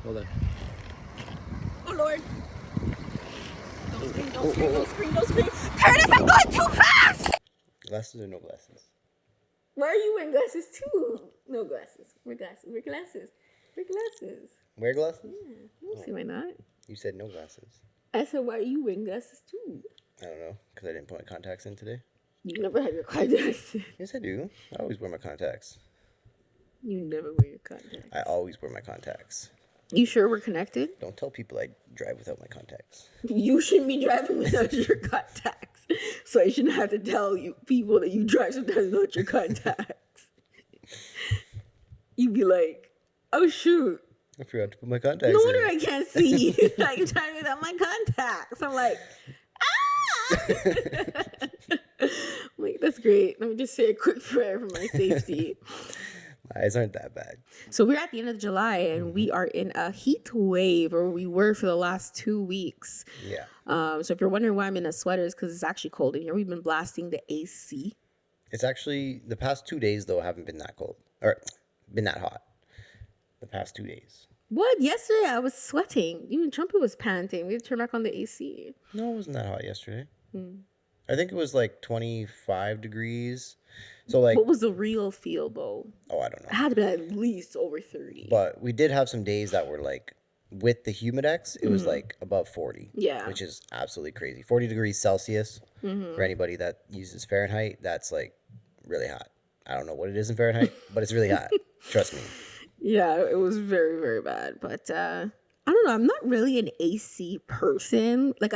Hold on. Oh, Lord. Don't scream, don't scream, don't scream, don't scream. Curtis, I'm going too fast! Glasses or no glasses? Why are you wearing glasses too? No glasses. Wear glasses. Wear glasses. Wear glasses. Wear glasses? Yeah. I don't see why not. You said no glasses. I said, why are you wearing glasses too? I don't know, because I didn't put my contacts in today. You never have your contacts. Yes, I do. I always wear my contacts. You never wear your contacts. I always wear my contacts. You sure we're connected? Don't tell people I drive without my contacts. You shouldn't be driving without your contacts. So I shouldn't have to tell you people that you drive sometimes without your contacts. You'd be like, oh shoot. I forgot to put my contacts No in. wonder I can't see. Like driving without my contacts. I'm like, I'm like, that's great. Let me just say a quick prayer for my safety. My eyes aren't that bad. So we're at the end of July and we are in a heat wave, or we were for the last 2 weeks. Yeah. So if you're wondering why I'm in a sweater, it's because it's actually cold in here. We've been blasting the AC. It's actually, the past 2 days, though, haven't been that cold. Or been that hot. The past 2 days. What? Yesterday I was sweating. Even Trumpet was panting. We had to turn back on the AC. No, it wasn't that hot yesterday. I think it was like 25 degrees. So like, What was the real feel though? oh, I don't know. It had to be at least over 30. But we did have some days that were like, with the Humidex, it was like above 40. Yeah. Which is absolutely crazy. 40 degrees Celsius for anybody that uses Fahrenheit, that's like really hot. I don't know what it is in Fahrenheit, but it's really hot. Trust me. Yeah, it was very, very bad. But I don't know. I'm not really an AC person. Like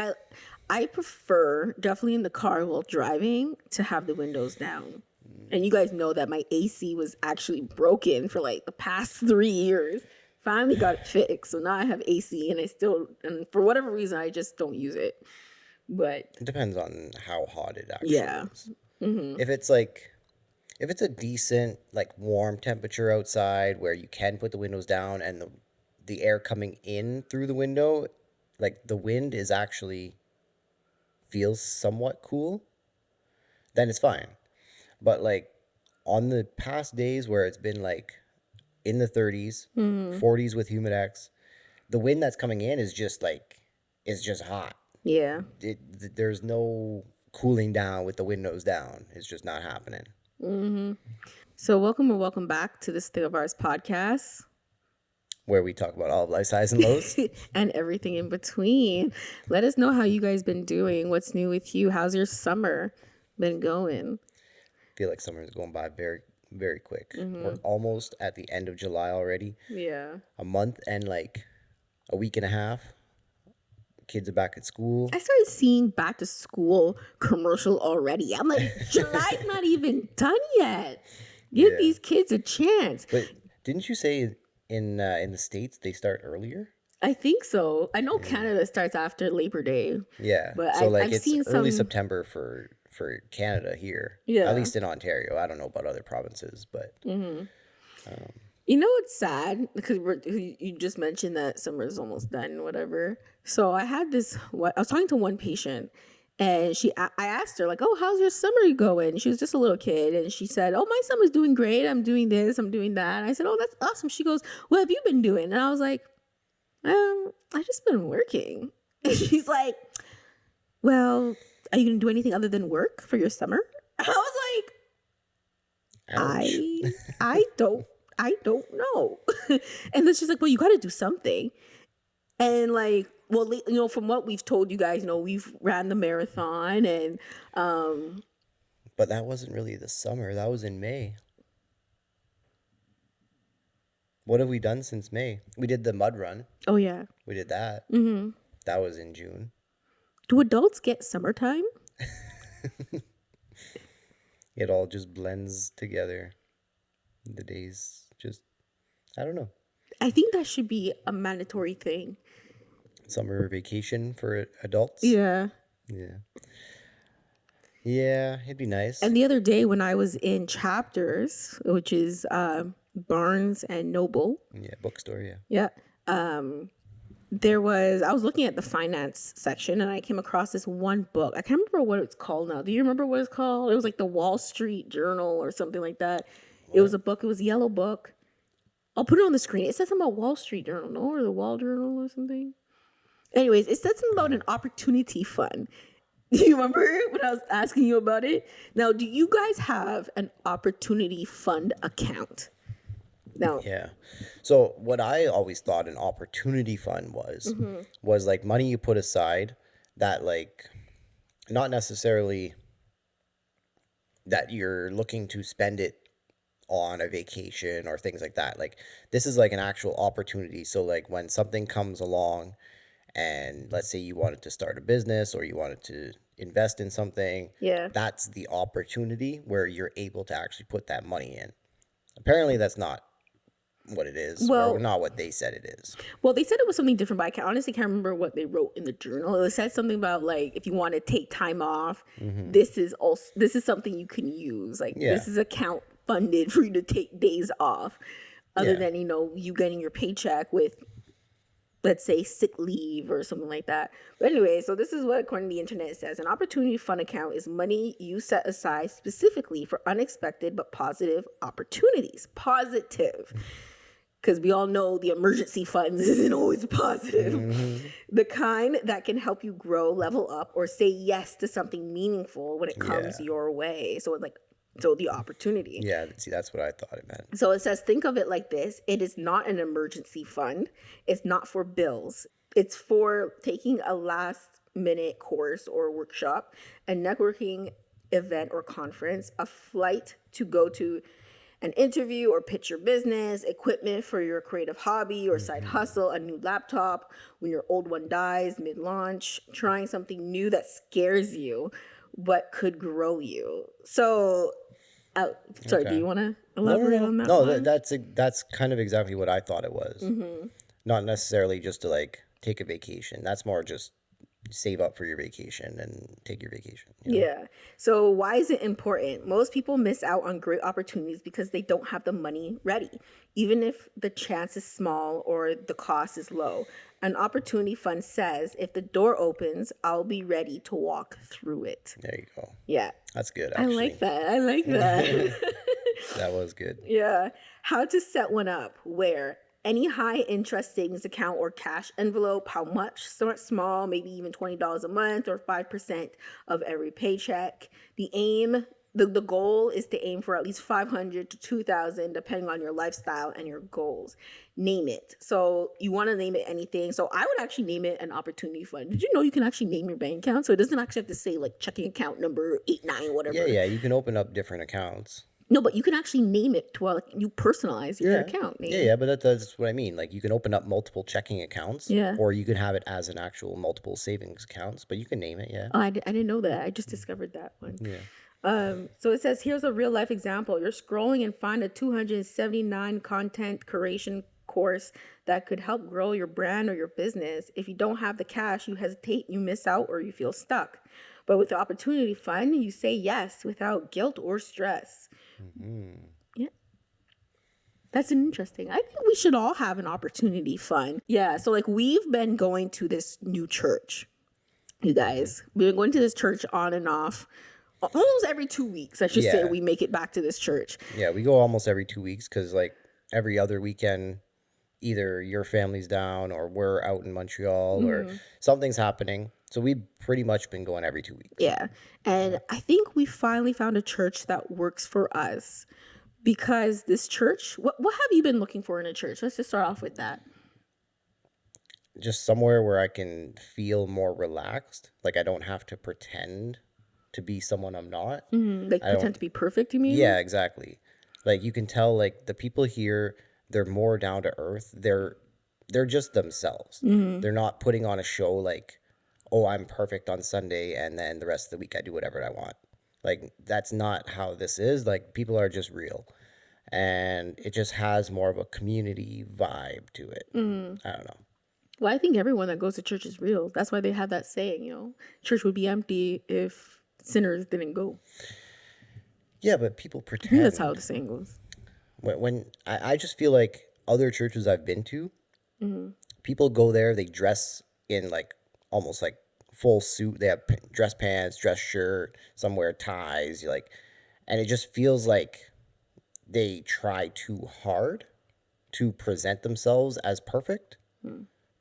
I prefer, definitely in the car while driving, to have the windows down. And you guys know that my AC was actually broken for like the past 3 years. Finally got it fixed. So now I have AC and for whatever reason, I just don't use it. But It depends on how hot it actually yeah. is. If it's a decent, like warm temperature outside where you can put the windows down and the air coming in through the window, like the wind is actually feels somewhat cool, then it's fine. But like on the past days where it's been like in the 30s, 40s with Humidex, the wind that's coming in is just hot. Yeah. There's no cooling down with the windows down. It's just not happening. So welcome back to this Thing of Ours podcast. Where we talk about all of life's highs and lows. And everything in between. Let us know how you guys been doing. What's new with you? How's your summer been going? I feel like summer is going by very, very quick. We're almost at the end of July already. Yeah. A month and like a week and a half. Kids are back at school. I started seeing back to school commercial already. I'm like, July's not even done yet. Give these kids a chance. But didn't you say in the States they start earlier? I think so. I know Canada starts after Labor Day. Yeah. But so like I've it's seen early some... September for Canada here. Yeah. At least in Ontario. I don't know about other provinces, but You know what's sad? Because you just mentioned that summer is almost done, whatever. So I had I was talking to one patient, and I asked her, like, oh, how's your summer going? She was just a little kid, and she said, oh, my summer's doing great. I'm doing this, I'm doing that. And I said, oh, that's awesome. She goes, what have you been doing? And I was like, I just been working. And she's like, well, are you going to do anything other than work for your summer? I was like, I don't know. And then she's like, well, you got to do something. And like, well, you know, from what we've told you guys, you know, we've ran the marathon and but that wasn't really the summer. That was in May. What have we done since May? We did the mud run. Oh yeah. We did that. That was in June. Do adults get summertime? It all just blends together. The days just, I don't know. I think that should be a mandatory thing. Summer vacation for adults? Yeah. Yeah. Yeah, it'd be nice. And the other day when I was in Chapters, which is Barnes and Noble. Yeah, bookstore, yeah. Yeah. I was looking at the finance section and I came across this one book. I can't remember what it's called now. Do you remember what it's called? It was like the Wall Street Journal or something like that. What? It was a book. It was a yellow book. I'll put it on the screen. It says something about Wall Street Journal, no? Or the Wall Journal or something. Anyways, it said something about an opportunity fund. Do you remember when I was asking you about it? Now, do you guys have an opportunity fund account? No. Yeah. So what I always thought an opportunity fund was like money you put aside that like not necessarily that you're looking to spend it on a vacation or things like that. Like this is like an actual opportunity. So like when something comes along and let's say you wanted to start a business or you wanted to invest in something, Yeah. that's the opportunity where you're able to actually put that money in. Apparently that's not what it is, or Well, not what they said it is. well, they said it was something different, but honestly can't remember what they wrote in the journal. It said something about like if you want to take time off, this is something you can use. Like Yeah. this is account funded for you to take days off, other Yeah. than you getting your paycheck with, let's say, sick leave or something like that. But anyway, so this is what, according to the internet, it says: an opportunity fund account is money you set aside specifically for unexpected but positive opportunities. Positive. Because we all know the emergency funds isn't always positive. The kind that can help you grow, level up, or say yes to something meaningful when it comes Yeah. your way. So it's like, so the opportunity. Yeah, see, that's what I thought it meant. So it says, think of it like this: it is not an emergency fund. It's not for bills. It's for taking a last minute course or workshop, a networking event or conference, a flight to go to an interview or pitch your business, equipment for your creative hobby or side hustle, a new laptop when your old one dies mid-launch, trying something new that scares you but could grow you. So, sorry, do Okay. you want to elaborate on that No, one? that's kind of exactly what I thought it was. Not necessarily just to like take a vacation. That's more just save up for your vacation and take your vacation. You know? Yeah. So why is it important? Most people miss out on great opportunities because they don't have the money ready, even if the chance is small or the cost is low. An opportunity fund says, if the door opens, I'll be ready to walk through it. There you go. Yeah. That's good. I Actually, like that. I like that. that was good. Yeah. How to set one up. Where? Any high interest savings account or cash envelope. How much? Start small, maybe even $20 a month or 5% of every paycheck. The goal is to aim for at least 500 to 2,000, depending on your lifestyle and your goals. Name it. So you want to name it anything. So I would actually name it an opportunity fund. Did you know you can actually name your bank account? So it doesn't actually have to say like checking account number 89, whatever. Yeah, you can open up different accounts. No, but you can actually name it to you personalize your account name. Yeah, but that's what I mean. Like you can open up multiple checking accounts, Yeah. or you can have it as an actual multiple savings accounts. But you can name it, yeah. Oh, I didn't know that. I just discovered that one. Yeah. So it says, here's a real life example. You're scrolling and find a 279 content curation course that could help grow your brand or your business. If you don't have the cash, you hesitate, you miss out, or you feel stuck. But with the opportunity fund, you say yes without guilt or stress. Yeah. That's interesting. I think we should all have an opportunity fund. Yeah. So like we've been going to this new church, you guys. We've been going to this church on and off. Almost every 2 weeks, I should say, Yeah. we make it back to this church. Yeah, we go almost every 2 weeks because like every other weekend, either your family's down or we're out in Montreal or something's happening. So we've pretty much been going every 2 weeks. Yeah. And I think we finally found a church that works for us, because this church, what have you been looking for in a church? Let's just start off with that. Just somewhere where I can feel more relaxed. Like I don't have to pretend to be someone I'm not. Like pretend to be perfect, you mean? Yeah, exactly. Like you can tell like the people here, they're more down to earth. They're just themselves. They're not putting on a show like, oh, I'm perfect on Sunday and then the rest of the week I do whatever I want. Like that's not how this is. Like people are just real. And it just has more of a community vibe to it. I don't know. Well, I think everyone that goes to church is real. That's why they have that saying, church would be empty if sinners didn't go. Yeah, but people I think pretend. that's how the saying goes. When I just feel like other churches I've been to, people go there, they dress in like almost like full suit. They have dress pants, dress shirt, some wear ties, like, and it just feels like they try too hard to present themselves as perfect,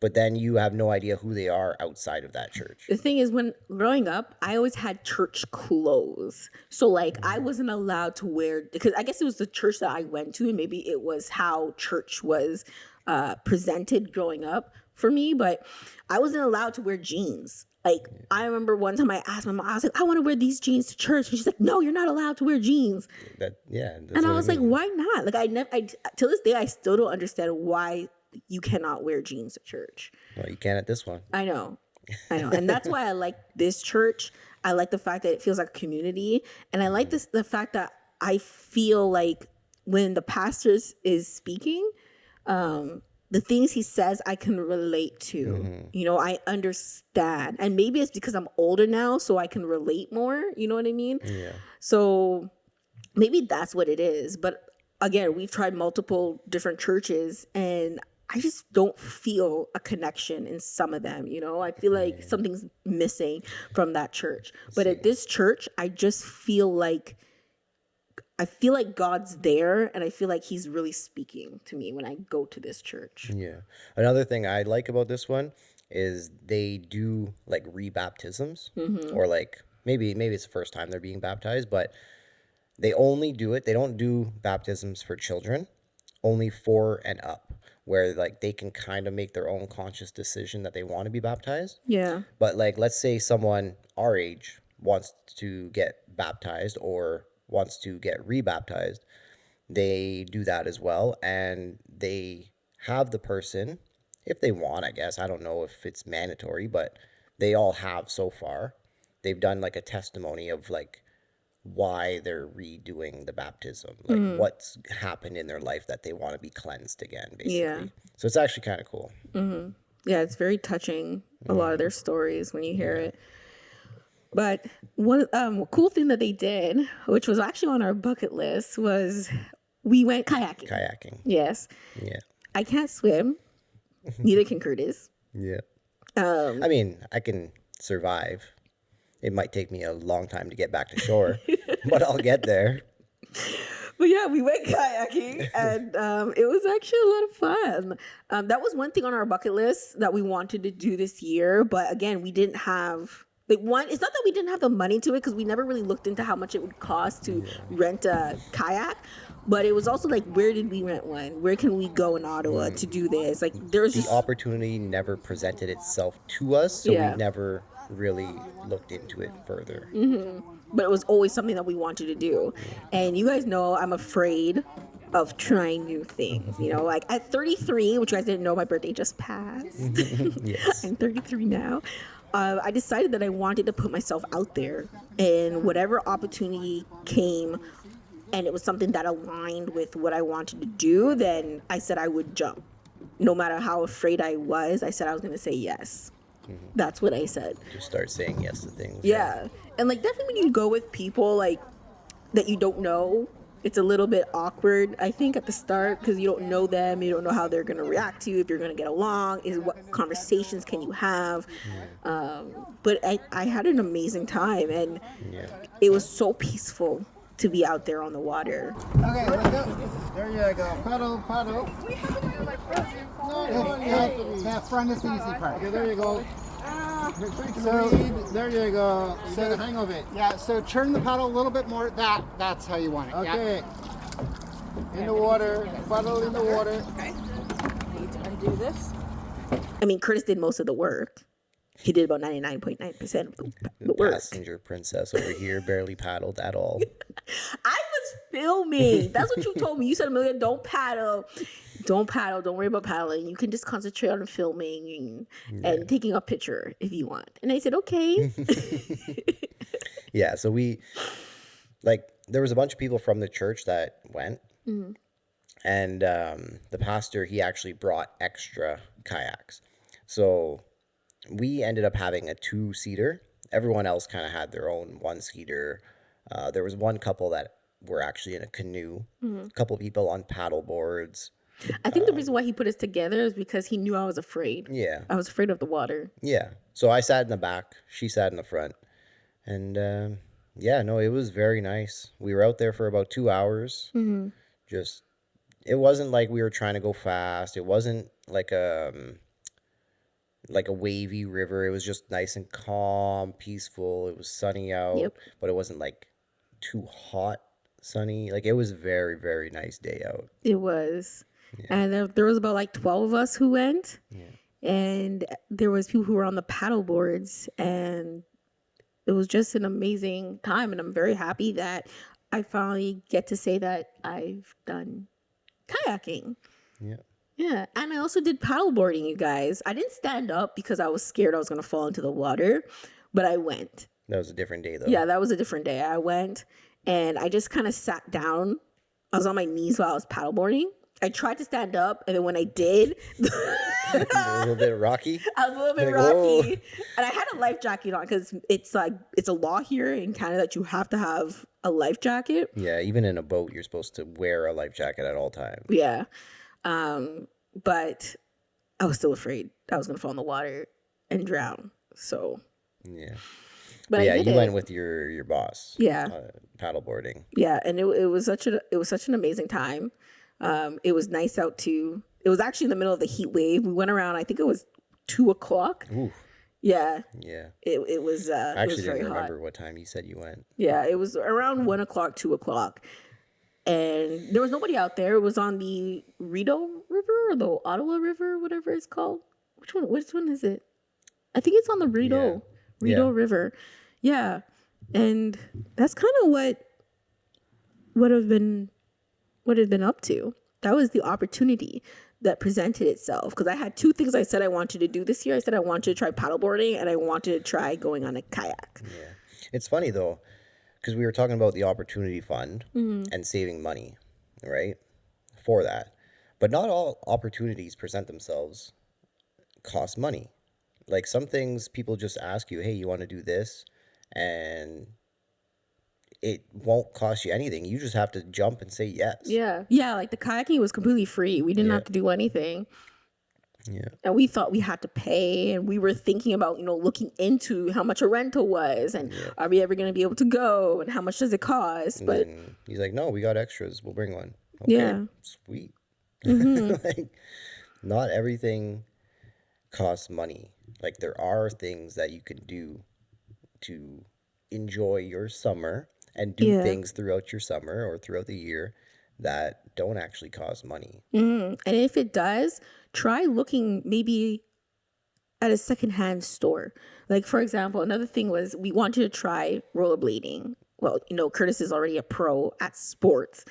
but then you have no idea who they are outside of that church. The thing is, when growing up, I always had church clothes. So, like, I wasn't allowed to wear, because I guess it was the church that I went to, and maybe it was how church was presented growing up for me, but I wasn't allowed to wear jeans. Like, I remember one time I asked my mom, I was like, I want to wear these jeans to church. And she's like, no, you're not allowed to wear jeans. That's And I what was mean. like, why not? Like, till this day, I still don't understand why you cannot wear jeans to church. Well, you can at this one. I know. And that's why I like this church. I like the fact that it feels like a community. And I like the fact that I feel like when the pastor is speaking, the things he says I can relate to. You know, I understand. And maybe it's because I'm older now, so I can relate more. You know what I mean? Yeah. So maybe that's what it is. But again, we've tried multiple different churches, and I just don't feel a connection in some of them. You know, I feel like something's missing from that church. But at this church, I just feel like God's there, and I feel like he's really speaking to me when I go to this church. Yeah. Another thing I like about this one is they do like rebaptisms, or like maybe it's the first time they're being baptized, but they only do it. They don't do baptisms for children, only 4 and up, where like they can kind of make their own conscious decision that they want to be baptized. Yeah. But like, let's say someone our age wants to get baptized or wants to get rebaptized, they do that as well. And they have the person, if they want, I guess, I don't know if it's mandatory, but they all have so far. They've done like a testimony of like why they're redoing the baptism, like what's happened in their life that they want to be cleansed again, basically. Yeah. So it's actually kind of cool. Yeah, it's very touching, a lot of their stories when you hear it. But one cool thing that they did, which was actually on our bucket list, was we went kayaking. Kayaking. Yes. Yeah. I can't swim. Neither can Kurtis. Yeah. I mean, I can survive. It might take me a long time to get back to shore, but I'll get there. But yeah, we went kayaking, and it was actually a lot of fun. That was one thing on our bucket list that we wanted to do this year. But again, we didn't have, like, one, it's not that we didn't have the money to it, because we never really looked into how much it would cost to rent a kayak. But it was also like, where did we rent one? Where can we go in Ottawa to do this? Like, there's The opportunity never presented itself to us, so Yeah. we never really looked into it further. but it was always something that we wanted to do. And you guys know I'm afraid of trying new things. You know, like at 33, which you guys didn't know, my birthday just passed. Yes. I'm 33 now. I decided that I wanted to put myself out there, and whatever opportunity came and it was something that aligned with what I wanted to do, then I said I would jump. No matter how afraid I was, I said I was going to say yes. That's what I said. Just start saying yes to things. Yeah. And like, definitely when you go with people like that you don't know, it's a little bit awkward, I think, at the start, because you don't know them, you don't know how they're going to react to you, if you're going to get along, is what conversations can you have. But I had an amazing time, and it was so peaceful to be out there on the water. Okay, let's go. There you go. Paddle, paddle. That front is the easy part. Okay, there you go. So, there you go. You get the hang of it. Yeah, so turn the paddle a little bit more. That's how you want it. Okay. Yeah. In the water. Paddle in the water. Okay. Need to undo this. I mean, Kurtis did most of the work. He did about 99.9% of the work. Passenger princess over here barely paddled at all. I was filming. That's what you told me. You said, Amelia, don't paddle. Don't paddle. Don't worry about paddling. You can just concentrate on filming and taking a picture if you want. And I said, okay. Yeah, so there was a bunch of people from the church that went. And the pastor, he actually brought extra kayaks. So we ended up having a 2-seater. Everyone else kind of had their own 1-seater. There was one couple that were actually in a canoe. A couple people on paddle boards. I think the reason why he put us together is because he knew I was afraid. Yeah. I was afraid of the water. Yeah. So I sat in the back. She sat in the front. And it was very nice. We were out there for about 2 hours. Just it wasn't like we were trying to go fast. It wasn't like a wavy river. It was just nice and calm, peaceful. It was sunny out, Yep. but it wasn't like too hot sunny. Like it was a very, very nice day out. It was. And there was about like 12 of us who went. Yeah. And there was people who were on the paddle boards, and it was just an amazing time. And I'm very happy that I finally get to say that I've done kayaking. Yeah. Yeah. And I also did paddleboarding, you guys. I didn't stand up because I was scared I was going to fall into the water, but I went. That was a different day though. Yeah, that was a different day. I went and I just kind of sat down. I was on my knees while I was paddleboarding. I tried to stand up, and then when I did, A little bit rocky. I was a little bit Like, rocky. whoa. And I had a life jacket on because it's a law here in Canada that you have to have a life jacket. Yeah, even in a boat, you're supposed to wear a life jacket at all times. Yeah. But I was still afraid I was going to fall in the water and drown. So, Yeah. but I Yeah, did you it. went with your boss. Yeah. Paddleboarding. Yeah, and it was such an amazing time. It was nice out too. It was actually in the middle of the heat wave. We went around. I think it was 2:00. Ooh. Yeah, Yeah. it was. I It was actually very didn't hot. remember what time you said you went. Yeah, it was around 1:00, 2:00, and there was nobody out there. It was on the Rideau River or the Ottawa River, whatever it's called. Which one? Which one is it? I think it's on the Rideau Yeah. River. Yeah, and that's kind of what I've been up to. That was the opportunity that presented itself, because I had two things I said I wanted to do this year. I said I wanted to try paddleboarding, and I wanted to try going on a kayak. Yeah. It's funny though, because we were talking about the opportunity fund and saving money, right? For that. But not all opportunities present themselves cost money. Like some things people just ask you, hey, you want to do this? And it won't cost you anything. You just have to jump and say yes. Yeah, like the kayaking was completely free. We didn't Yeah. have to do anything. Yeah. And we thought we had to pay, and we were thinking about, looking into how much a rental was, and are we ever going to be able to go, and how much does it cost? And But then he's like, no, we got extras. We'll bring one. Okay, Yeah. Sweet. Mm-hmm. Like, not everything costs money. Like, there are things that you can do to enjoy your summer and do Yeah. things throughout your summer or throughout the year that don't actually cost money. and if it does, try looking maybe at a secondhand store. Like, for example, another thing was we wanted to try rollerblading. Well, Curtis is already a pro at sports,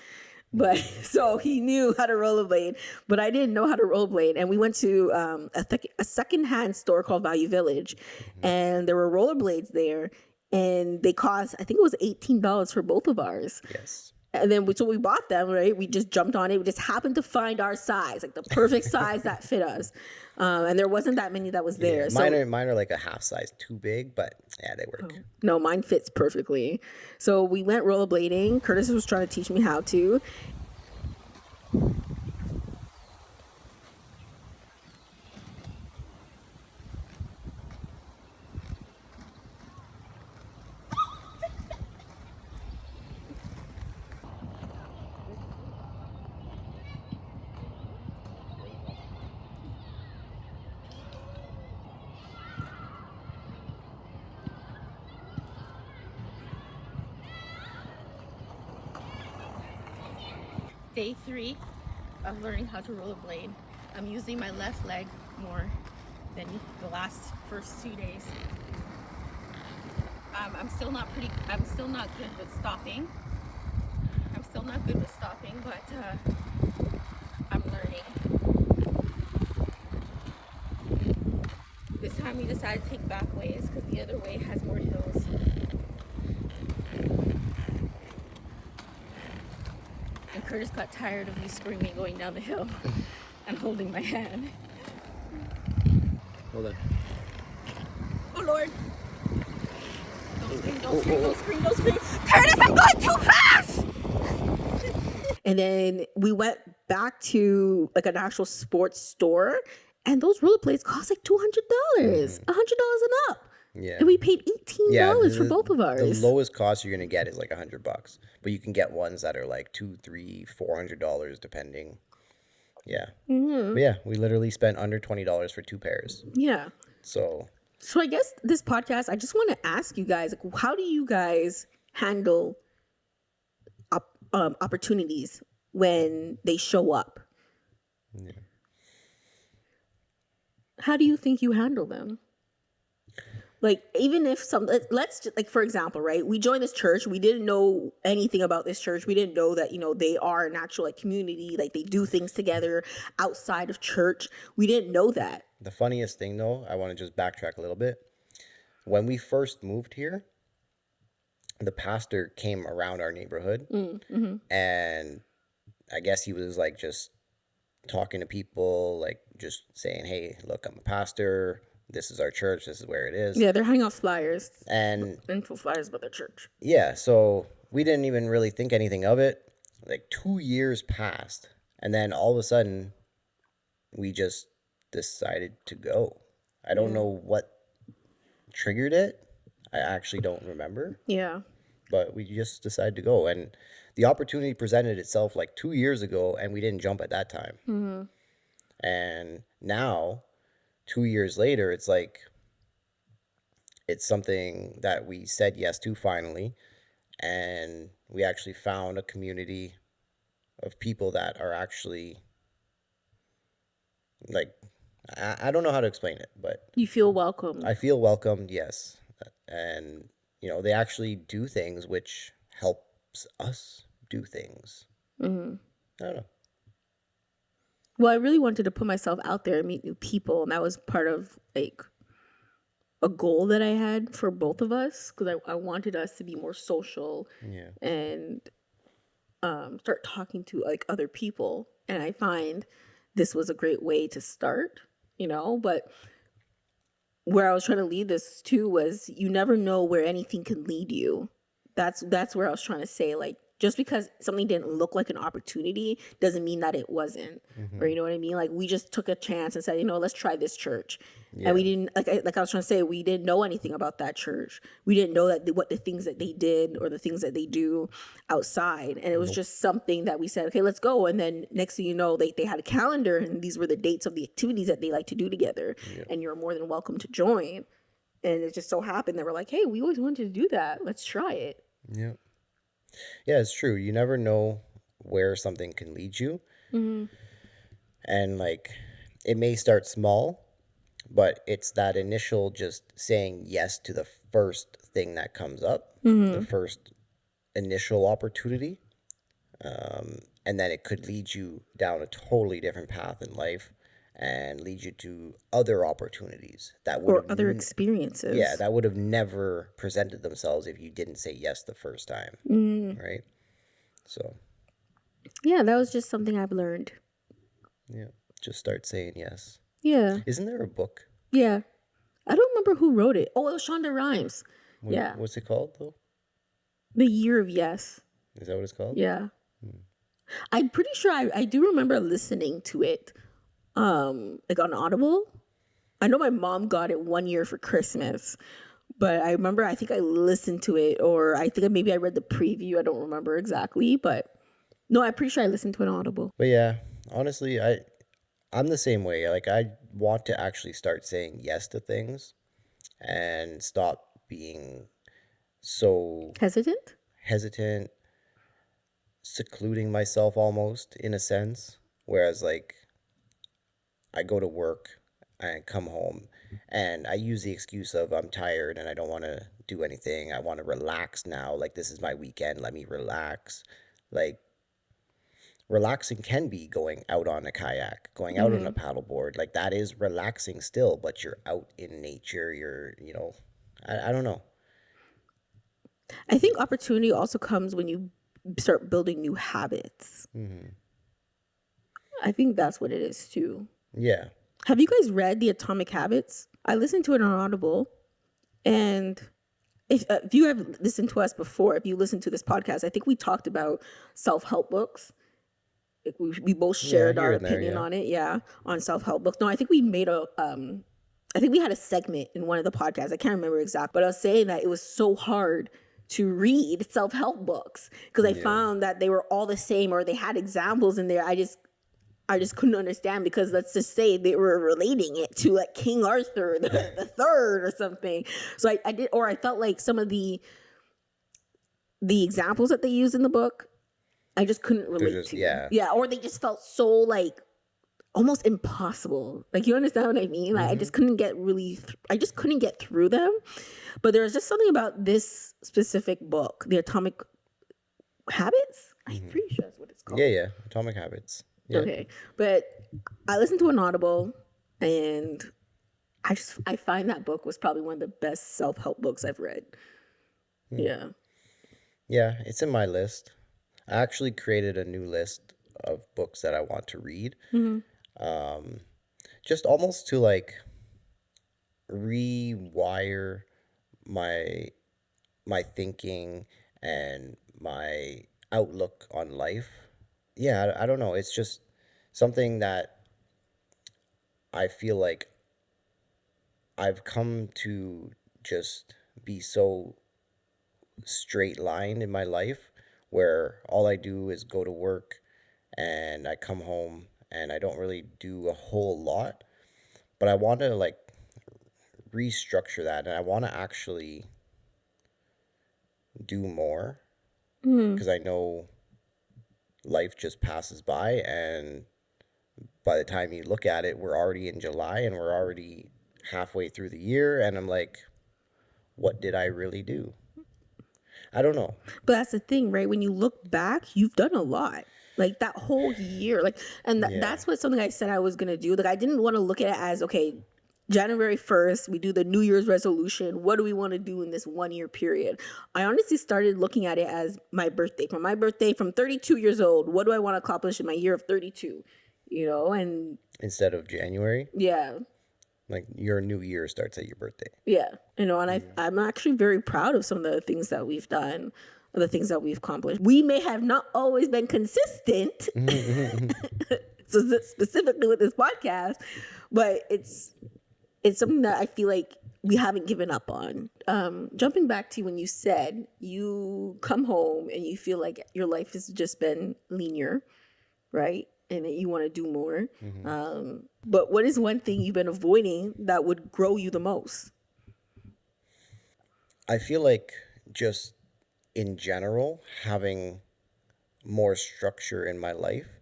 but so he knew how to rollerblade, but I didn't know how to rollerblade. And we went to a secondhand store called Value Village, and there were rollerblades there, and they cost, I think it was $18 for both of ours. Yes. And then we bought them, right? We just jumped on it. We just happened to find our size, like the perfect size that fit us. And there wasn't that many that was there. Yeah, mine are like a half size too big, but yeah, they work. No, mine fits perfectly. So we went rollerblading. Curtis was trying to teach me how to. Day 3 of learning how to rollerblade. I'm using my left leg more than the first 2 days. I'm still not good with stopping. But I'm learning. This time we decided to take back ways because the other way has more hills. And Curtis got tired of me screaming going down the hill and holding my hand. Hold on. Oh Lord! Don't scream. Curtis, I'm going too fast! And then we went back to like an actual sports store, and those rollerblades cost like $200, $100 and up. Yeah. And we paid $18 for both of The ours. lowest cost you're gonna get is like $100, but you can get ones that are like $200, $300, $400 depending. Yeah. But yeah, we literally spent under $20 for 2 pairs. Yeah. So I guess this podcast, I just want to ask you guys, like, how do you guys handle opportunities when they show up? yeah. How do you think you handle them? Like, even if let's just, like, for example, right? We joined this church. We didn't know anything about this church. We didn't know that, they are an actual like community. Like, they do things together outside of church. We didn't know that. The funniest thing, though, I want to just backtrack a little bit. When we first moved here, the pastor came around our neighborhood, and I guess he was like just talking to people, like just saying, "Hey, look, I'm a pastor. This is our church. This is where it is." Yeah, they're hanging out flyers. And info flyers about their church. Yeah, so we didn't even really think anything of it. Like 2 years passed, and then all of a sudden, we just decided to go. I don't know what triggered it. I actually don't remember. Yeah. But we just decided to go, and the opportunity presented itself like 2 years ago, and we didn't jump at that time. And now, 2 years later, it's like it's something that we said yes to finally, and we actually found a community of people that are actually like, I don't know how to explain it, but you feel welcome. I feel welcomed, yes. And they actually do things which helps us do things. I don't know. Well, I really wanted to put myself out there and meet new people, and that was part of like a goal that I had for both of us, because I wanted us to be more social and start talking to like other people. And I find this was a great way to start, but where I was trying to lead this to was you never know where anything can lead you. That's where I was trying to say, like, just because something didn't look like an opportunity doesn't mean that it wasn't. Or you know what I mean? Like, we just took a chance and said, let's try this church. And we didn't, like I was trying to say, we didn't know anything about that church. We didn't know that what the things that they did or the things that they do outside. And it was just something that we said, okay, let's go. And then next thing you know, they had a calendar, and these were the dates of the activities that they like to do together. And you're more than welcome to join. And it just so happened that we're like, hey, we always wanted to do that. Let's try it. Yeah. Yeah, it's true. You never know where something can lead you. And like, it may start small, but it's that initial just saying yes to the first thing that comes up, the first initial opportunity. And then it could lead you down a totally different path in life and lead you to other opportunities that would or other experiences. Yeah, that would have never presented themselves if you didn't say yes the first time. Right? So. Yeah, that was just something I've learned. Yeah, just start saying yes. Yeah. Isn't there a book? Yeah. I don't remember who wrote it. Oh, it was Shonda Rhimes. What's it called, though? The Year of Yes. Is that what it's called? Yeah. I'm pretty sure I do remember listening to it, like on Audible. I know my mom got it one year for Christmas, but I remember I think I listened to it, or I think maybe I read the preview. I don't remember exactly, but no, I'm pretty sure I listened to it on Audible. But yeah, honestly, I'm the same way. Like, I want to actually start saying yes to things and stop being so hesitant, secluding myself almost in a sense. Whereas, like, I go to work and come home and I use the excuse of I'm tired and I don't want to do anything. I want to relax now. Like, this is my weekend. Let me relax. Like, relaxing can be going out on a kayak, going out on a paddleboard. Like, that is relaxing still, but you're out in nature. You're, I don't know. I think opportunity also comes when you start building new habits. I think that's what it is too. Yeah. Have you guys read The Atomic Habits? I listened to it on Audible, and if you have listened to us before, if you listen to this podcast, I think we talked about self-help books. We both shared our opinion on it, on self-help books. No, I think we made I think we had a segment in one of the podcasts. I can't remember exactly, but I was saying that it was so hard to read self-help books because I found that they were all the same, or they had examples in there. I just couldn't understand, because let's just say they were relating it to like King Arthur the third or something. So I did, or I felt like some of the examples that they use in the book, I just couldn't relate to. Yeah, or they just felt so like almost impossible. Like, you understand what I mean? Like, I just couldn't get I just couldn't get through them. But there was just something about this specific book, The Atomic Habits. I'm pretty sure that's what it's called. Yeah, Atomic Habits. Yeah. Okay, but I listened to an Audible, and I find that book was probably one of the best self-help books I've read. Yeah. Yeah, it's in my list. I actually created a new list of books that I want to read. Just almost to like rewire my thinking and my outlook on life. Yeah, I don't know. It's just something that I feel like I've come to just be so straight lined in my life, where all I do is go to work and I come home and I don't really do a whole lot. But I want to like restructure that, and I want to actually do more, because I know life just passes by, and by the time you look at it, we're already in July and we're already halfway through the year, and I'm like, what did I really do? I don't know. But that's the thing, right? When you look back, you've done a lot. Like that whole year, like, and that's what something I said I was gonna do. Like, I didn't want to look at it as, okay, January 1st, we do the New Year's resolution. What do we want to do in this 1 year period? I honestly started looking at it as my birthday. From my birthday, from 32 years old, what do I want to accomplish in my year of 32? You know, and Instead of January, yeah, like your new year starts at your birthday. yeah, you know, and I'm actually very proud of some of the things that we've done, the things that we've accomplished. We may have not always been consistent, so specifically with this podcast, but it's something that I feel like we haven't given up on. Jumping back to when you said you come home and you feel like your life has just been linear, right? And that you want to do more. But what is one thing you've been avoiding that would grow you the most? I feel like just in general, having more structure in my life.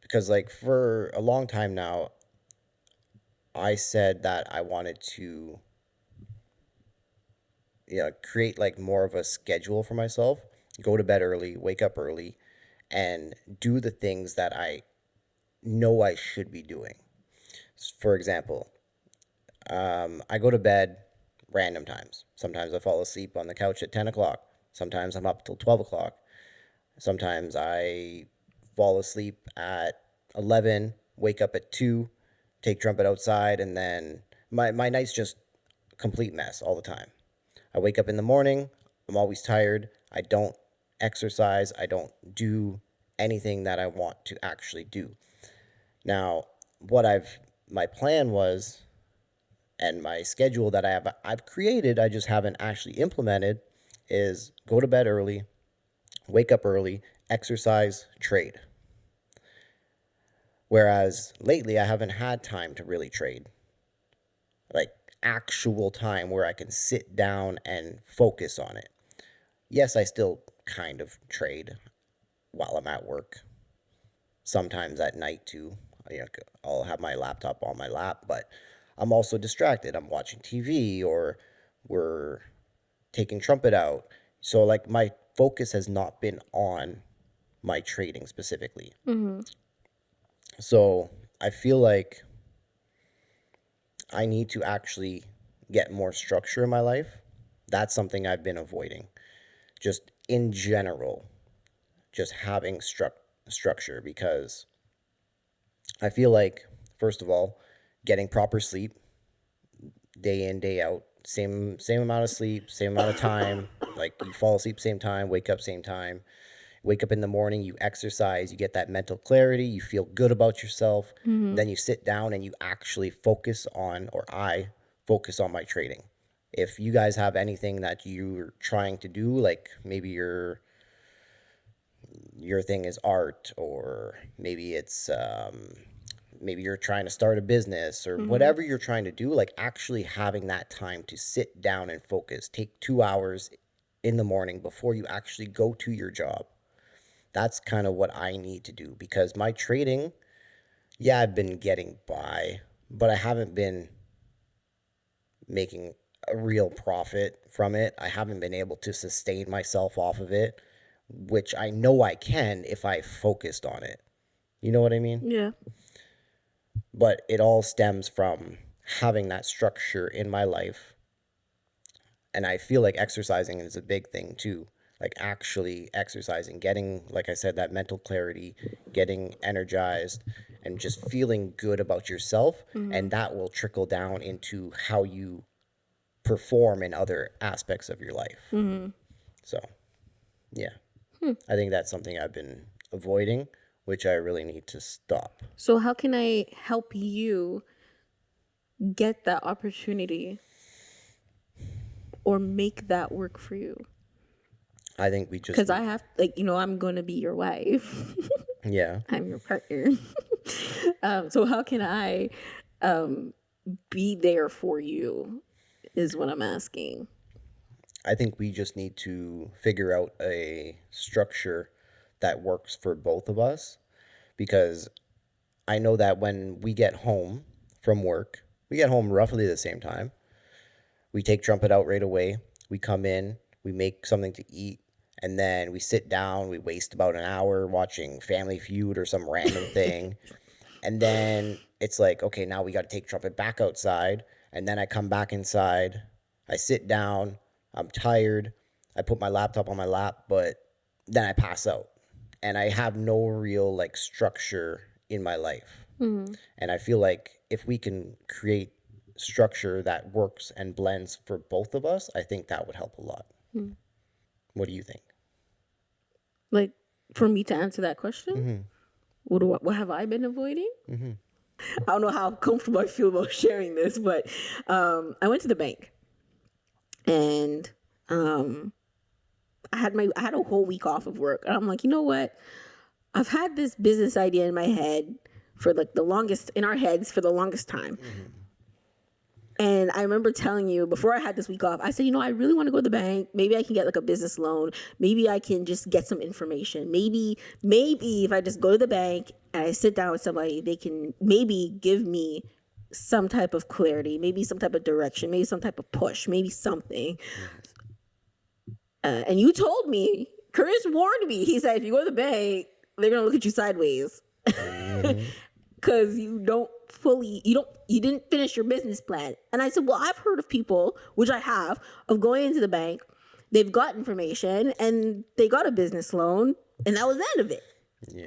Because like for a long time now, I said that I wanted to create like more of a schedule for myself, go to bed early, wake up early, and do the things that I know I should be doing. For example, I go to bed random times. Sometimes I fall asleep on the couch at 10 o'clock. Sometimes I'm up till 12 o'clock. Sometimes I fall asleep at 11, wake up at 2, take trumpet outside, and then my night's just a complete mess all the time. I wake up in the morning, I'm always tired, I don't exercise, I don't do anything that I want to actually do. Now, my plan was, and my schedule that I've created, I just haven't actually implemented, is go to bed early, wake up early, exercise, trade. Whereas lately I haven't had time to really trade. Like actual time where I can sit down and focus on it. Yes, I still kind of trade while I'm at work. Sometimes at night too. I'll have my laptop on my lap, but I'm also distracted. I'm watching TV, or we're taking trumpet out. So like my focus has not been on my trading specifically. So I feel like I need to actually get more structure in my life. That's something I've been avoiding. Just in general, just having structure, because I feel like, first of all, getting proper sleep, day in, day out, same amount of sleep, same amount of time. Like you fall asleep same time, wake up same time. Wake up in the morning, you exercise, you get that mental clarity, you feel good about yourself. Then you sit down and you actually focus on, or I focus on my trading. If you guys have anything that you're trying to do, like maybe you're your thing is art, or maybe it's maybe you're trying to start a business, or whatever you're trying to do, like actually having that time to sit down and focus, take 2 hours in the morning before you actually go to your job. That's kind of what I need to do, because my trading, yeah, I've been getting by, but I haven't been making a real profit from it. I haven't been able to sustain myself off of it, which I know I can if I focused on it. You know what I mean? Yeah. But it all stems from having that structure in my life. And I feel like exercising is a big thing too. Like actually exercising, getting, like I said, that mental clarity, getting energized, and just feeling good about yourself. And that will trickle down into how you perform in other aspects of your life. So, yeah. I think that's something I've been avoiding, which I really need to stop. So how can I help you get that opportunity or make that work for you? I think we just... Because I have, like, I'm going to be your wife. Yeah. I'm your partner. So how can I be there for you is what I'm asking. I think we just need to figure out a structure that works for both of us, because I know that when we get home from work, we get home roughly the same time. We take Trumpet out right away. We come in, we make something to eat, and then we sit down. We waste about an hour watching Family Feud or some random thing. And then it's like, okay, now we got to take Trumpet back outside. And then I come back inside. I sit down. I'm tired. I put my laptop on my lap, but then I pass out. And I have no real like structure in my life. And I feel like if we can create structure that works and blends for both of us, I think that would help a lot. What do you think? Like, for me to answer that question, what have I been avoiding? I don't know how comfortable I feel about sharing this, but I went to the bank, and I had a whole week off of work, and I'm like, you know what? I've had this business idea in my head for like the longest time. And I remember telling you before I had this week off, I said, I really want to go to the bank. Maybe I can get like a business loan. Maybe I can just get some information. Maybe if I just go to the bank and I sit down with somebody, they can maybe give me some type of clarity, maybe some type of direction, maybe some type of push, maybe something. And you told me, Kurtis warned me. He said, if you go to the bank, they're going to look at you sideways. Because you didn't finish your business plan. And I said, well, I've heard of people, which I have, of going into the bank, they've got information and they got a business loan, and that was the end of it. Yeah.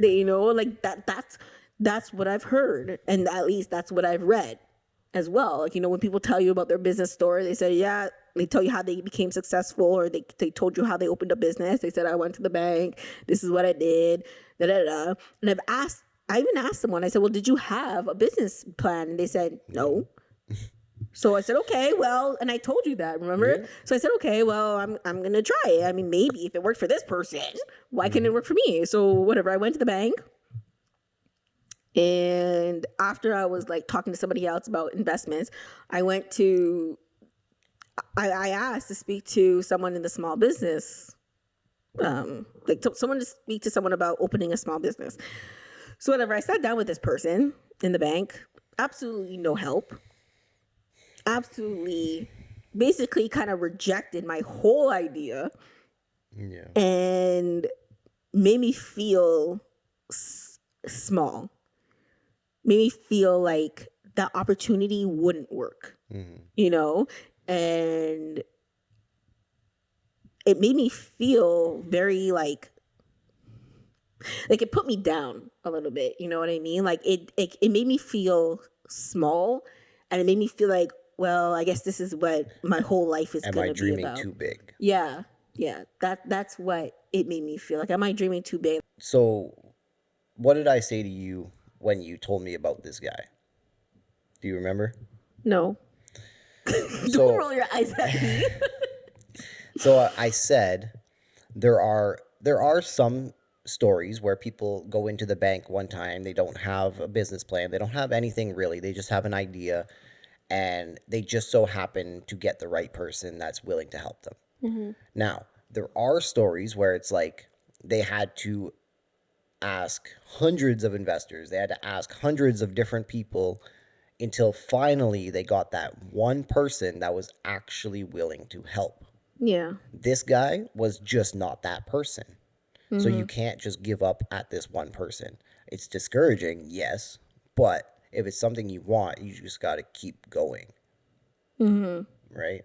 That's what I've heard. And at least that's what I've read as well. Like, when people tell you about their business story, they say, yeah, they tell you how they became successful, or they told you how they opened a business. They said, I went to the bank, this is what I did, da-da-da. And I even asked someone, I said, well, did you have a business plan? And they said, no. So I said, okay, well, and I told you that, remember? Yeah. So I said, okay, well, I'm going to try it. I mean, maybe if it worked for this person, why couldn't it work for me? So whatever, I went to the bank. And after I was like talking to somebody else about investments, I asked to speak to someone in the small business, someone to speak to someone about opening a small business. So whatever, I sat down with this person in the bank, absolutely no help, absolutely, basically kind of rejected my whole idea, and made me feel small, made me feel like that opportunity wouldn't work, and it made me feel very like it put me down a little bit, you know what I mean? Like it made me feel small, and it made me feel like, well, I guess this is what my whole life is going to be about. Am I dreaming too big? Yeah. That's what it made me feel like. Am I dreaming too big? So, what did I say to you when you told me about this guy? Do you remember? No. Don't roll your eyes at me. So I said there are some stories where people go into the bank one time, they don't have a business plan, they don't have anything really, they just have an idea, and they just so happen to get the right person that's willing to help them. Now, there are stories where it's like they had to ask hundreds of investors, they had to ask hundreds of different people until finally they got that one person that was actually willing to help. Yeah. This guy was just not that person. So you can't just give up at this one person. It's discouraging, yes, but if it's something you want, you just got to keep going. Right?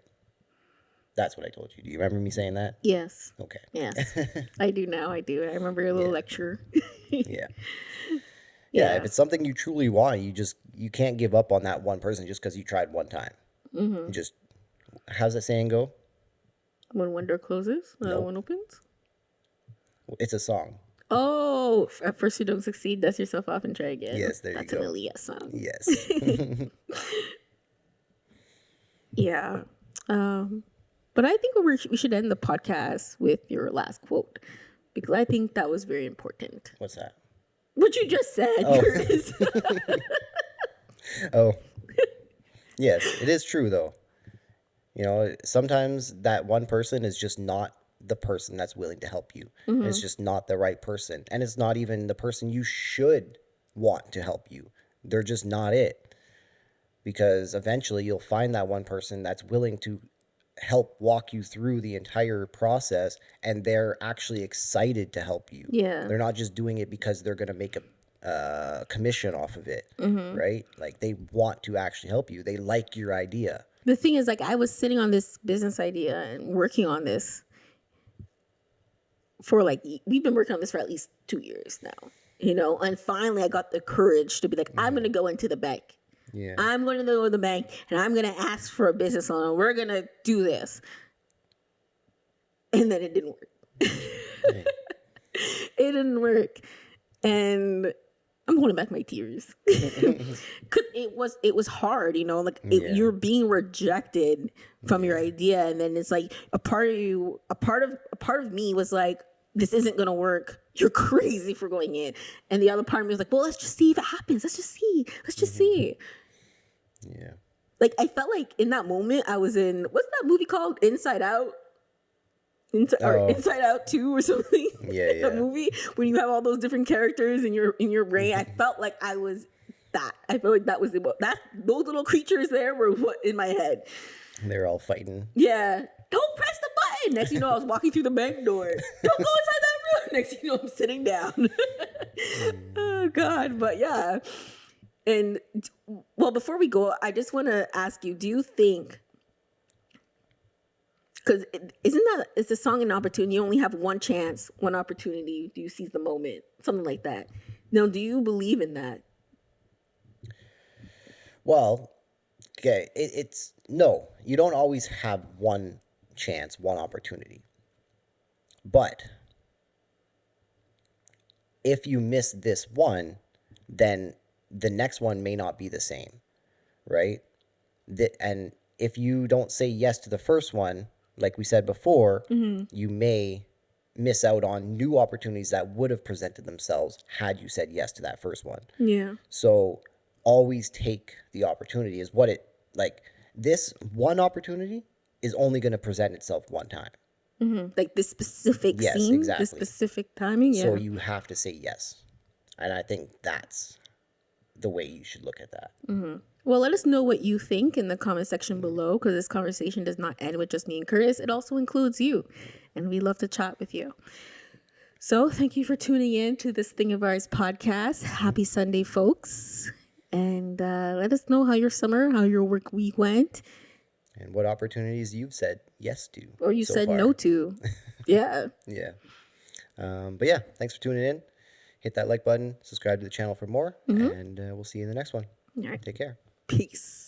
That's what I told you. Do you remember me saying that? Yes. Okay. Yes. I do now. I do. I remember your little lecture. Yeah. Yeah, if it's something you truly want, you can't give up on that one person just because you tried one time. You just, how's that saying go? When one door closes, another one opens. It's a song. Oh, at first you don't succeed, dust yourself off and try again. Yes, there That's you go. That's an Aaliyah song. Yes. Yeah. But I think we should end the podcast with your last quote, because I think that was very important. What's that? What you just said, Kurtis. Oh. Yes, it is true though. You know, sometimes that one person is just not the person that's willing to help you. It's just not the right person. And it's not even the person you should want to help you. They're just not it. Because eventually you'll find that one person that's willing to help walk you through the entire process, and they're actually excited to help you. Yeah. They're not just doing it because they're going to make a commission off of it, right? Like they want to actually help you. They like your idea. The thing is, like, I was sitting on this business idea and working on this for we've been working on this for at least 2 years now, you know, and finally I got the courage to be like, I'm going to go into the bank. Yeah. I'm going to go to the bank and I'm going to ask for a business loan. We're going to do this. And then it didn't work. It didn't work. And I'm holding back my tears. Cause it was hard, you know, like you're being rejected from your idea. And then it's like a part of me was like, this isn't going to work. You're crazy for going in. And the other part of me was like, well, let's just see if it happens. Let's just see. Yeah. Like, I felt like in that moment I was in, what's that movie called? Inside Out? Or Inside Out 2 or something. Yeah. That movie when you have all those different characters in your brain. I felt like I was that. I felt like that was those little creatures there were what in my head. They're all fighting. Yeah. Don't press the button. Next thing you know, I was walking through the bank door. Don't go inside that room. Next thing you know, I'm sitting down. Oh God. But yeah. And well, before we go, I just want to ask you, do you think, because it's a song, an opportunity, you only have one chance, one opportunity, do you seize the moment, something like that. Now, do you believe in that? Well, okay, it's no, you don't always have one chance, one opportunity. But if you miss this one, then the next one may not be the same, right? And if you don't say yes to the first one, like we said before, you may miss out on new opportunities that would have presented themselves had you said yes to that first one. Yeah. So always take the opportunity is what it, like this one opportunity is only going to present itself one time. Like this specific Yes, scene, exactly. this specific timing. Yeah. So you have to say yes. And I think that's the way you should look at that. Well, let us know what you think in the comment section below, because this conversation does not end with just me and Kurtis. It also includes you, and we love to chat with you. So thank you for tuning in to this Thing of Ours podcast. Happy Sunday, folks. And let us know how your summer, how your work week went. And what opportunities you've said yes to. Or you so said far. no to. Yeah. Yeah. But yeah, thanks for tuning in. Hit that like button, subscribe to the channel for more, and we'll see you in the next one. All right. Take care. Peace.